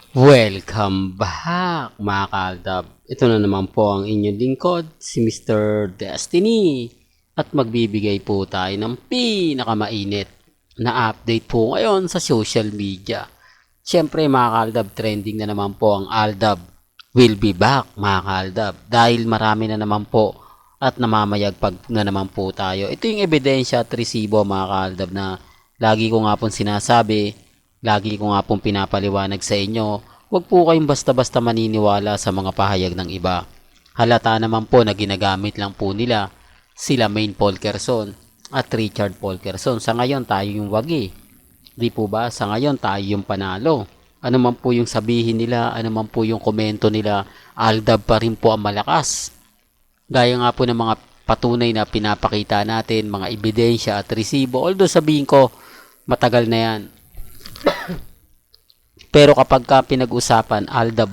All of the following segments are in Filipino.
Welcome back mga kaaldab. Ito na naman po ang inyong lingkod, si Mr. Destiny. At magbibigay po tayo ng pinakamainit na update po ngayon sa social media. Siyempre mga kaaldab, trending na naman po ang Aldab will be back mga kaaldab. Dahil marami na naman po at namamayagpag na naman po tayo. Ito yung ebidensya at resibo mga kaaldab na lagi ko nga pong sinasabi, lagi ko nga pong pinapaliwanag sa inyo, huwag po kayong basta-basta maniniwala sa mga pahayag ng iba. Halata naman po na ginagamit lang po nila sila Maine Polkerson at Richard Polkerson. Sa ngayon tayo yung wagi. Di po ba? Sa ngayon tayo yung panalo. Ano man po yung sabihin nila, ano man po yung komento nila, Aldab pa rin po ang malakas. Gaya nga po ng mga patunay na pinapakita natin, mga ebidensya at resibo. Although sabihin ko, matagal na yan. Pero kapag ka pinag-usapan, Aldab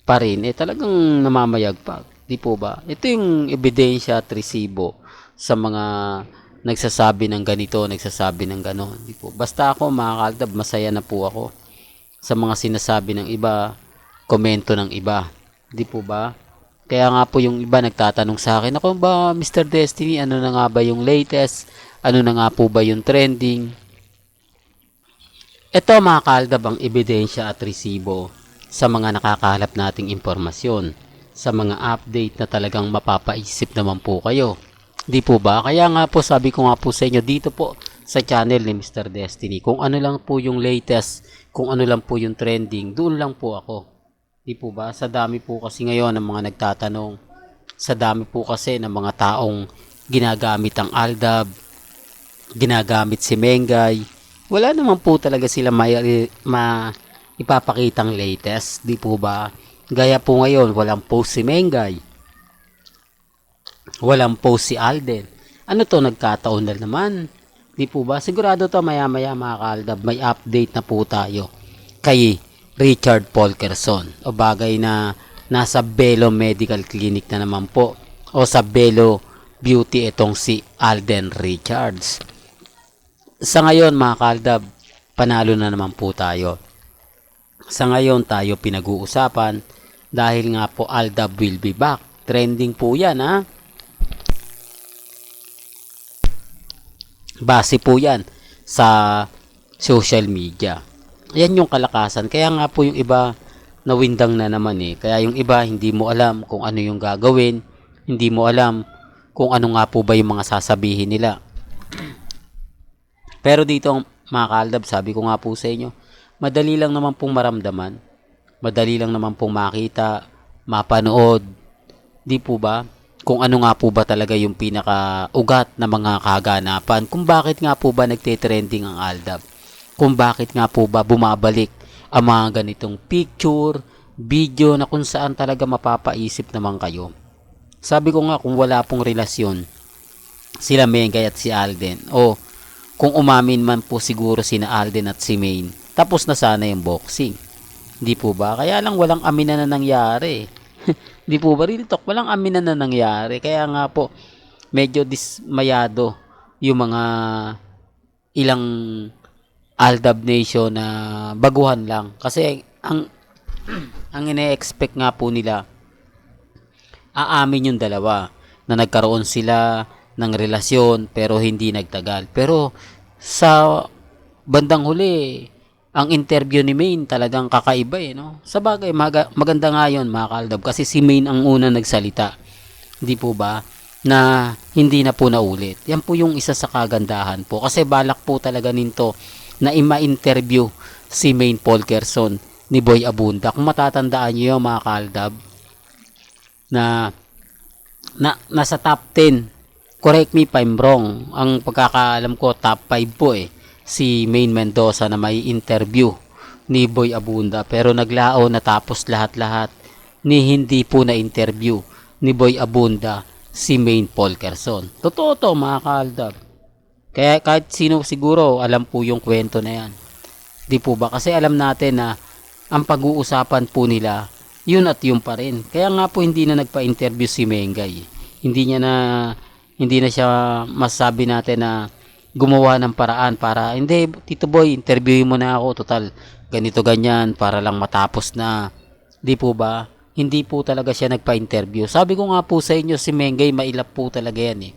pa rin, talagang namamayagpag. Di po ba? Ito yung ebidensya at resibo sa mga nagsasabi ng ganito, nagsasabi ng gano'n. Di po. Basta ako, mga kaaldab, masaya na po ako sa mga sinasabi ng iba, komento ng iba. Di po ba? Kaya nga po yung iba nagtatanong sa akin, ako ba, Mr. Destiny, ano na nga ba yung latest? Ano na nga po ba yung trending? Ito mga kaaldab ang ebidensya at resibo sa mga nakakahalap nating impormasyon, sa mga update na talagang mapapaisip naman po kayo. Di po ba? Kaya nga po sabi ko nga po sa inyo dito po sa channel ni Mr. Destiny, kung ano lang po yung latest, kung ano lang po yung trending, doon lang po ako. Di po ba? Sa dami po kasi ngayon ng mga nagtatanong, sa dami po kasi ng mga taong ginagamit ang Aldab, ginagamit si Mengay, wala naman po talaga sila ipapakitang latest, di po ba? Gaya po ngayon, walang post si Mengay, walang post si Alden. Ano to, nagkataon na naman, di po ba? Sigurado to maya maya mga kaaldab, may update na po tayo kay Richard Polkerson, o bagay na nasa Belo Medical Clinic na naman po, o sa Belo Beauty itong si Alden Richards. Sa ngayon mga kaaldab, panalo na naman po tayo. Sa ngayon tayo pinag-uusapan dahil nga po Aldab will be back. Trending po yan ha. Base po yan sa social media. Yan yung kalakasan. Kaya nga po yung iba nawindang na naman eh. Kaya yung iba hindi mo alam kung ano yung gagawin. Hindi mo alam kung ano nga po ba yung mga sasabihin nila. Pero dito mga kaaldab, sabi ko nga po sa inyo, madali lang naman pong maramdaman. Madali lang naman pong makita, mapanood. Di po ba? Kung ano nga po ba talaga yung pinaka-ugat na mga kaganapan. Kung bakit nga po ba nagte-trending ang Aldab. Kung bakit nga po ba bumabalik ang mga ganitong picture, video na kung saan talaga mapapaisip naman kayo. Sabi ko nga kung wala pong relasyon sila Mengay at si Alden, o kung umamin man po siguro sina Alden at si Maine, tapos na sana yung boxing. Di po ba? Kaya lang walang aminan na nangyari. Di po ba? Real talk, walang aminan na nangyari. Kaya nga po, medyo dismayado yung mga ilang Aldab Nation na baguhan lang. Kasi ang ine-expect nga po nila, aamin yung dalawa na nagkaroon sila ng relasyon pero hindi nagtagal. Pero sa bandang huli, ang interview ni Maine talagang kakaiba eh, no? Sa bagay, maganda nga yun mga kaaldab kasi si Maine ang una nagsalita. Hindi po ba? Na hindi na po naulit. Yan po yung isa sa kagandahan po. Kasi balak po talaga nito na ima-interview si Maine Polkerson ni Boy Abunda. Kung matatandaan nyo yung mga kaaldab, na nasa top 10, correct me if I'm wrong, ang pagkakaalam ko top 5 po eh, si Maine Mendoza na may interview ni Boy Abunda, pero naglao natapos lahat-lahat ni hindi po na interview ni Boy Abunda si Maine Polkerson. Totoo to mga kaaldab. Kaya kahit sino siguro alam po yung kwento na yan. Di po ba? Kasi alam natin na ang pag-uusapan po nila yun at yun pa rin. Kaya nga po hindi na nagpa-interview si Mengay. Hindi na siya masasabi natin na gumawa ng paraan para, hindi, Tito Boy, interviewin mo na ako. Total, ganito ganyan para lang matapos na. Di po ba? Hindi po talaga siya nagpa-interview. Sabi ko nga po sa inyo, si Mengay mailap po talaga yan eh.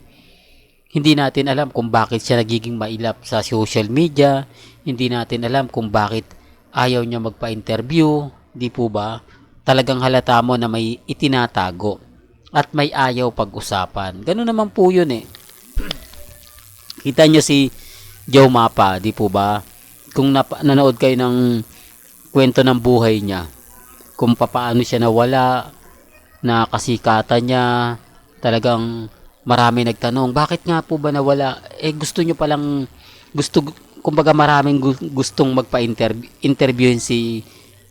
Hindi natin alam kung bakit siya nagiging mailap sa social media. Hindi natin alam kung bakit ayaw niya magpa-interview. Di po ba? Talagang halata mo na may itinatago at may ayaw pag-usapan. Ganun naman po yun eh. Kita nyo si Joe Mapa, di po ba? Kung nanood kayo ng kwento ng buhay niya, kung papaano siya nawala, na kasikatan niya, talagang marami nagtanong, bakit nga po ba nawala? Gusto nyo palang, kumbaga maraming gustong magpa-interviewin si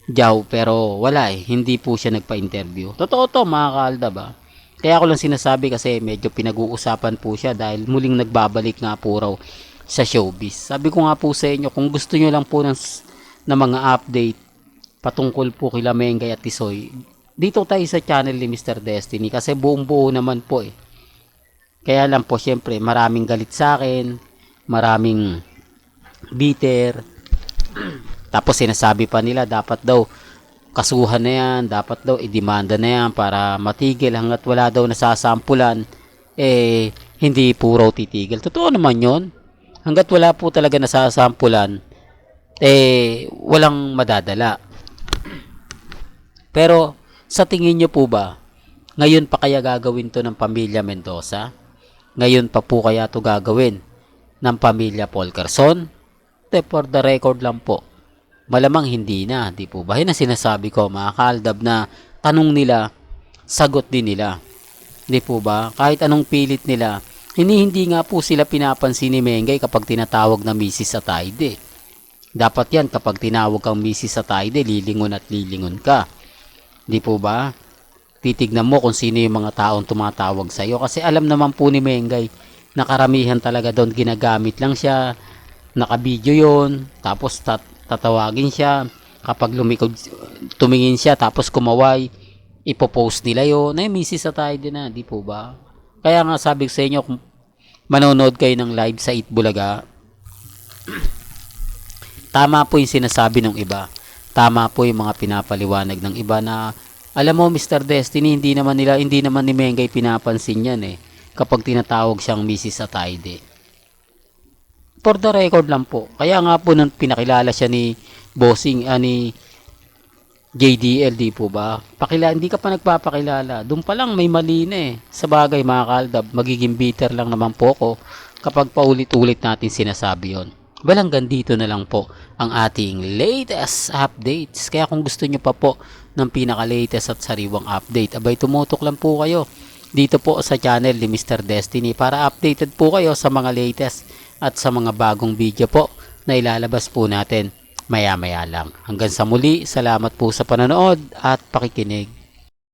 Joe, pero wala hindi po siya nagpa-interview. Totoo to mga kaalda ba? Kaya ako lang sinasabi kasi medyo pinag-uusapan po siya dahil muling nagbabalik nga po raw sa showbiz. Sabi ko nga po sa inyo, kung gusto nyo lang po ng mga update patungkol po kila Mengay at Tisoy, dito tayo sa channel ni Mr. Destiny kasi buong buo naman po eh. Kaya lang po syempre maraming galit sa akin, maraming bitter, tapos sinasabi pa nila dapat daw kasuhan na yan, dapat daw idemanda na yan para matigil hanggat wala daw nasasampulan, hindi po raw titigil. Totoo naman yon. Hanggat wala po talaga nasasampulan, walang madadala. Pero sa tingin nyo po ba, ngayon pa kaya gagawin to ng pamilya Mendoza? Ngayon pa po kaya to gagawin ng pamilya Polcarson? For the record lang po, malamang hindi na, di po ba? Yun ang sinasabi ko, mga kaaldab, na tanong nila, sagot din nila. Di po ba? Kahit anong pilit nila, hindi nga po sila pinapansin ni Mengay kapag tinatawag na Mrs. Atayde. Dapat yan, kapag tinawag kang Mrs. Atayde, lilingon at lilingon ka. Di po ba? Titignan mo kung sino yung mga taong tumatawag sa iyo. Kasi alam naman po ni Mengay na karamihan talaga doon ginagamit lang siya. Nakabidyo yon, tapos tatawagin siya. Kapag tumingin siya, tapos kumaway, ipopost nila yun. Mrs. Atayde na, di po ba? Kaya nga sabi ko sa inyo, kung manonood kayo ng live sa Itbulaga, tama po yung sinasabi ng iba. Tama po yung mga pinapaliwanag ng iba na, alam mo Mr. Destiny, hindi naman ni Mengay pinapansin yan eh, kapag tinatawag siyang Mrs. Atayde. For the record lang po. Kaya nga po nung pinakilala siya ni Bossing, ni JDL, di po ba? Hindi ka pa nagpapakilala. Doon pa lang may mali na eh. Sa bagay mga kaaldab, magiging bitter lang naman po ko kapag paulit-ulit natin sinasabi yon. Hanggang dito na lang po ang ating latest updates. Kaya kung gusto nyo pa po ng pinaka-latest at sariwang update, abay tumutok lang po kayo dito po sa channel ni Mr. Destiny para updated po kayo sa mga latest at sa mga bagong video po na ilalabas po natin maya-maya lang. Hanggang sa muli, salamat po sa panonood at pakikinig.